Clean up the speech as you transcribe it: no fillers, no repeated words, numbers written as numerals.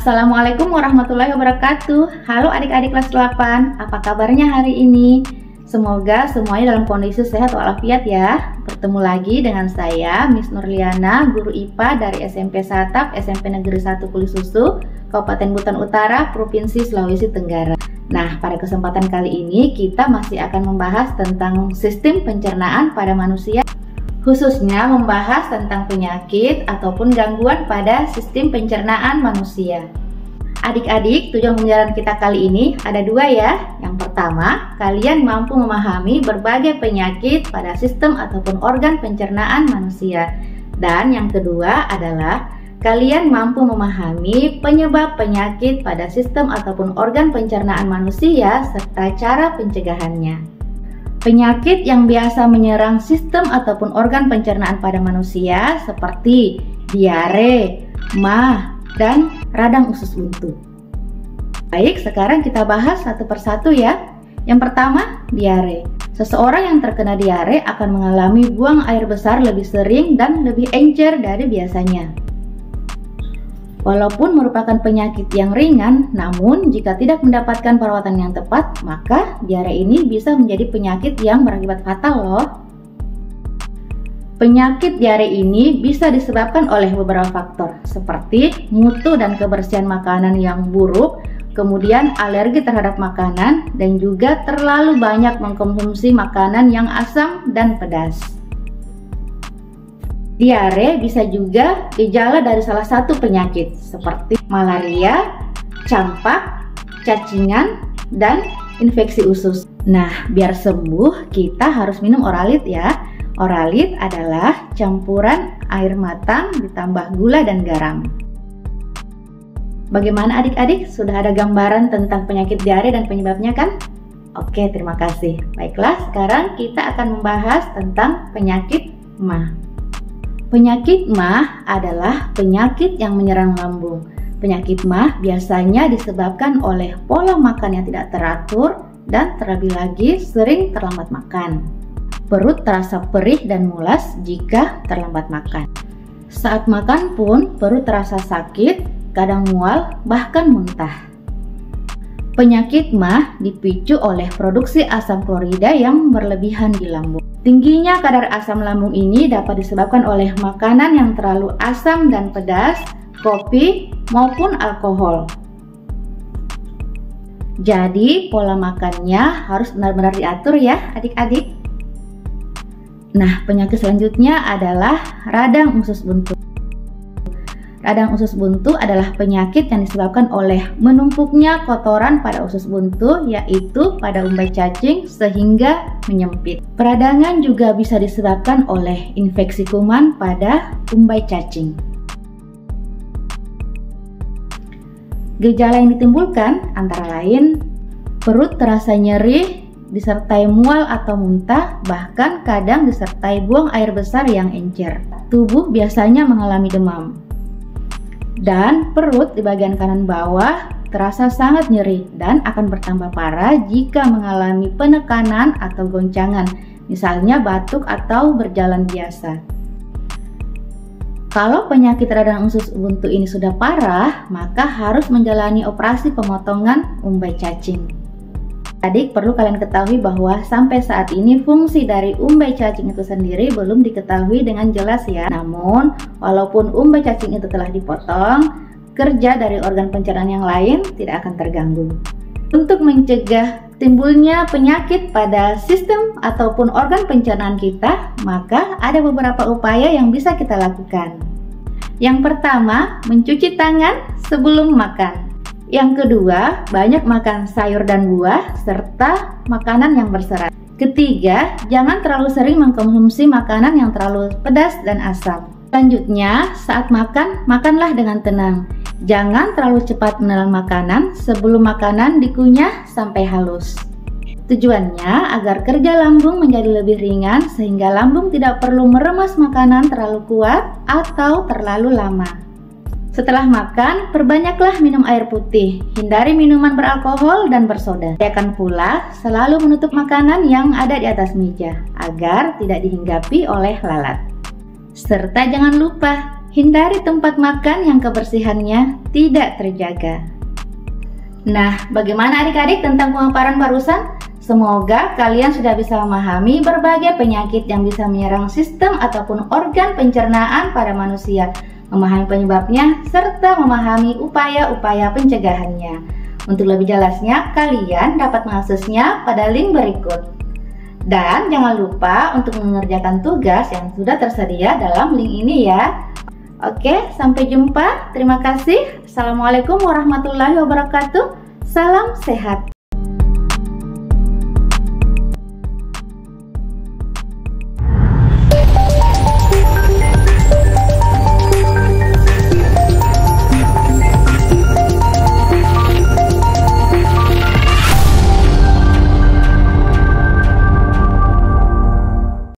Assalamualaikum warahmatullahi wabarakatuh. Halo adik-adik kelas 8, apa kabarnya hari ini? Semoga semuanya dalam kondisi sehat walafiat ya. Bertemu lagi dengan saya, Miss Nurliana, guru IPA dari SMP Satap, SMP Negeri 1 Kulisusu, Kabupaten Buton Utara, Provinsi Sulawesi Tenggara. Nah, pada kesempatan kali ini kita masih akan membahas tentang sistem pencernaan pada manusia, khususnya membahas tentang penyakit ataupun gangguan pada sistem pencernaan manusia. Adik-adik, tujuan pembelajaran kita kali ini ada dua ya. Yang pertama, kalian mampu memahami berbagai penyakit pada sistem ataupun organ pencernaan manusia. Dan yang kedua adalah kalian mampu memahami penyebab penyakit pada sistem ataupun organ pencernaan manusia serta cara pencegahannya. Penyakit yang biasa menyerang sistem ataupun organ pencernaan pada manusia seperti diare, MAH, dan radang usus buntu. Baik, sekarang kita bahas satu persatu ya. Yang pertama, diare. Seseorang yang terkena diare akan mengalami buang air besar lebih sering dan lebih encer dari biasanya. Walaupun merupakan penyakit yang ringan, namun jika tidak mendapatkan perawatan yang tepat, maka diare ini bisa menjadi penyakit yang berakibat fatal loh. Penyakit diare ini bisa disebabkan oleh beberapa faktor, seperti mutu dan kebersihan makanan yang buruk, kemudian alergi terhadap makanan, dan juga terlalu banyak mengkonsumsi makanan yang asam dan pedas. Diare bisa juga gejala dari salah satu penyakit seperti malaria, campak, cacingan, dan infeksi usus. Nah, biar sembuh kita harus minum Oralit ya. Oralit adalah campuran air matang ditambah gula dan garam. Bagaimana adik-adik? Sudah ada gambaran tentang penyakit diare dan penyebabnya kan? Oke, terima kasih. Baiklah, sekarang kita akan membahas tentang penyakit MAH. Penyakit MAH adalah penyakit yang menyerang lambung. Penyakit MAH biasanya disebabkan oleh pola makan yang tidak teratur dan terlebih lagi sering terlambat makan. Perut terasa perih dan mulas jika terlambat makan. Saat makan pun perut terasa sakit, kadang mual, bahkan muntah. Penyakit MAH dipicu oleh produksi asam klorida yang berlebihan di lambung. Tingginya kadar asam lambung ini dapat disebabkan oleh makanan yang terlalu asam dan pedas, kopi, maupun alkohol. Jadi pola makannya harus benar-benar diatur ya adik-adik. Nah, penyakit selanjutnya adalah radang usus buntu. Radang usus buntu adalah penyakit yang disebabkan oleh menumpuknya kotoran pada usus buntu, yaitu pada umbai cacing sehingga menyempit. Peradangan juga bisa disebabkan oleh infeksi kuman pada umbai cacing. Gejala yang ditimbulkan antara lain perut terasa nyeri disertai mual atau muntah, bahkan kadang disertai buang air besar yang encer. Tubuh biasanya mengalami demam. Dan perut di bagian kanan bawah terasa sangat nyeri dan akan bertambah parah jika mengalami penekanan atau goncangan, misalnya batuk atau berjalan biasa. Kalau penyakit radang usus buntu ini sudah parah, maka harus menjalani operasi pemotongan umbai cacing. Adik, perlu kalian ketahui bahwa sampai saat ini fungsi dari umbai cacing itu sendiri belum diketahui dengan jelas ya. Namun, walaupun umbai cacing itu telah dipotong, kerja dari organ pencernaan yang lain tidak akan terganggu. Untuk mencegah timbulnya penyakit pada sistem ataupun organ pencernaan kita, maka ada beberapa upaya yang bisa kita lakukan. Yang pertama, mencuci tangan sebelum makan. Yang kedua, banyak makan sayur dan buah serta makanan yang berserat. Ketiga, jangan terlalu sering mengkonsumsi makanan yang terlalu pedas dan asam. Selanjutnya, saat makan, makanlah dengan tenang. Jangan terlalu cepat menelan makanan sebelum makanan dikunyah sampai halus. Tujuannya agar kerja lambung menjadi lebih ringan sehingga lambung tidak perlu meremas makanan terlalu kuat atau terlalu lama. Setelah makan, perbanyaklah minum air putih, hindari minuman beralkohol dan bersoda. Usahakan pula selalu menutup makanan yang ada di atas meja agar tidak dihinggapi oleh lalat. Serta jangan lupa Hindari tempat makan yang kebersihannya tidak terjaga. Nah, bagaimana adik-adik tentang pemaparan barusan? Semoga kalian sudah bisa memahami berbagai penyakit yang bisa menyerang sistem ataupun organ pencernaan pada manusia, memahami penyebabnya, serta memahami upaya-upaya pencegahannya. Untuk lebih jelasnya, kalian dapat mengaksesnya pada link berikut. Dan jangan lupa untuk mengerjakan tugas yang sudah tersedia dalam link ini ya. Oke, sampai jumpa. Terima kasih. Assalamualaikum warahmatullahi wabarakatuh. Salam sehat.